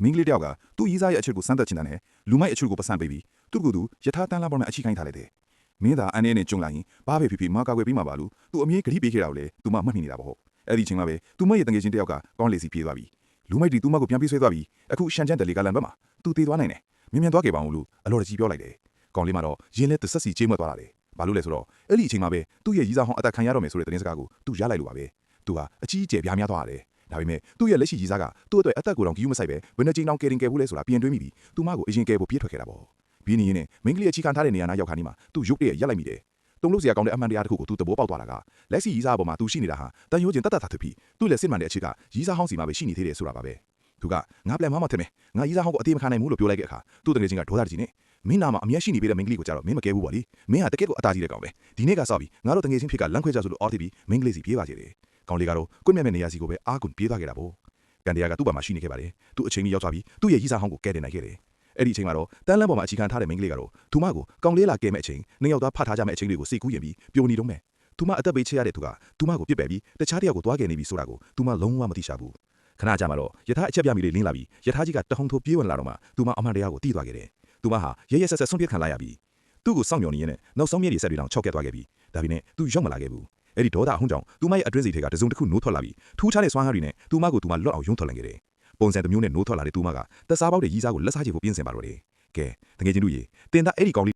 မင်းကလေးတယောက်ကသူ့ရီးစားရဲ့အချစ်ကိုစမ်းသပ်ချင်တယ်လူမိုက်အချစ်ကိုပစံပေးပြီးသူ့ကိုယ်သူယထာတန်းလာပေါ်မှာအချိခိုင်းထားလိုက်တယ်မင်းသာအန်းနဲ့ကြုံလာရင်ဘာပဲဖြစ်ဖြစ်မကာကွယ်ပြီးမှပါလို့သူအမြဲဂရိပေးခဲ့တာကိုလေသူမမှတ်မိနေတာပေါ့အဲ့ဒီချိန်မှာပဲသူမရဲ့တငယ်ချင်းတယောက်ကကောင်းလေစီပြေးသွားပြီလူမိုက်တီသူမကိုပြန်ပြေးဆွဲသွားပြီအခုရှန်ချန်တယ်လီကလန်ဘက်မှာသူတည်သွားနိုင်တယ်မြင်သွားခဲ့ပါဦးလို့အလော်ကြီးပြောလိုက်တယ်ကောင်းလေးကတော့ရင်းလဲတစ်ဆက်စီချေးမွက်သွားတာလေဘာလို့လဲဆိုတော့အဲ့ဒီအချိန်မှာပဲသူ့ရဲ့ရီးစားဟောင်းအသက်ခံရတော့မယ်ဆိုတဲ့သတင်းစကားကိုသူရလိုက်လို့ပါပဲသူဟာအကြီးအကျယ်ပြားများသွားတယ်ဒါပေမဲ့သူ့ရဲ့လက်ရှိရီးစားကသူ့အတွက်အသက်ကိုယ်တော်ဂီယူမဆိုင်ပဲဘယ်နှကြိမ်တောင်ကယ်တင်ခဲ့ဘူးလဲဆိုတာပြင်တွေးမိပြီးသူမကိုအရင်ကယ်ဖို့ပြေးထွက်ခဲ့တာပေါ့ပြီးနေရင်နဲ့မင်းကလေးရဲ့ချီခံထားတဲ့နေရာနားရောက်ခါနေမှာသူရုပ်တရက်ရက်လိုက်မိတယ်တုံးလို့စရာကောင်းတဲ့အမှန်တရားတစ်ခုကိုသူသဘောပေါက်သွားတာကလက်ရှိရီးစားအပေါ်မှာသူရှိနေတာဟာတန်ရိုးချင်းတတ်တတ်သာဖြစ်ပြီးသူ့လက်စစ်မှန်တဲ့အချစ်ကရီးစားဟောင်းစီမှာပဲရှိနေသေးတယ်ဆိုတာပါပဲသူကငါပလန်မမထင်မယ်ငါရီးစားဟောင်းကိုအသေးမခံနိုင်ဘူးလို့ပြောလိုက်တဲ့အခါသူ့တကယ်ချင်းကဒေါသတကြီးနဲ့မင်းနာမှာအမျက်ရှိနေပေးတဲ့မင်းကလေးကိုကြတော့မင်းမကဲဘူးပေါ့လေမင်းဟာတကယ်ကိုအသားကြီးတဲ့ကောင်ပဲဒီနေ့ကစပြီးငါတို့တကယ်ချင်းဖြစ်ကလမ်းခွဲကြဆိုလို့အော်တီပြီးမင်းကလေးစီပြေးပါစေတယ်ကောင်လေးကတော့ကွင့်မြတ်မဲ့နေရာစီကိုပဲအားကုန်ပြေးသွားခဲ့တာပေါ့ကန်တရားကသူ့ဘာမှရှိနေခဲ့ပါတယ်သူ့အချိန်ကြီးရောက်သွားပြီးသူ့ရဲ့ရီးစားဟောင်းကိုကဲတင်နိုင်ခဲ့တယ်အဲ့ဒီအချိန်မှာတော့တန်းလန်းပေါ်မှာအခြေခံထားတဲ့မင်းကလေးကတော့သူမကိုကောင်လေးလာကဲမဲ့အချိန်နှစ်ယောက်သားဖတ်ထားကြမဲ့အချိန်တွေကိုစိတ်ကူးရင်ပြီးပျော်နေတော့မယ်သူမအသက်ပေးချရတဲ့သူကသူမကိုပြစ်ပယ်ပြီးတခြားတယောက်ကိုတွားခဲ့နေပြီဆိုတာကိုသူမလုံးဝမသိရှာဘူးခဏကြာမှတော့ယထာအချက်ပြမိလေးလင်းလာပြီးယထာကြီးကတဟုန်ထိုးပြေးဝင်လာတော့မှသူမအမှန်တရားကိုသိသွားခဲ့တယ်သူမဟာရဲရဲဆက်ဆက်ဆုံးဖြတ်ခံလိုက်ရပြီးသူ့ကိုစောင့်မျှော်နေရင်းနဲ့နောက်ဆုံးမြဲတွေဆက်တွေတောင်ချောက်ခဲ့သွားခဲ့ပြီးဒါပေမဲ့သူရောက်မလာခဲ့ဘူးအဲ့ဒီဒေါသအဟုန်ကြောင့်သူမရဲ့အတွင်းစီထဲကတစုံတစ်ခုနိုးထွက်လာပြီးထူးခြားတဲ့စွမ်းအားတွေနဲ့သူမကိုသူမလွတ်အောင်ယုံထွက်လာခဲ့တယ်ပုံစံတစ်မျိုးနဲ့နိုးထွက်လာတဲ့သူမကတက်စားပေါက်တဲ့ရီးစားကိုလက်စားချေဖို့ပြင်ဆင်ပါတော့တယ်ကဲတကယ်ချင်းတို့ရေတင်သားအဲ့ဒီကောင်လေး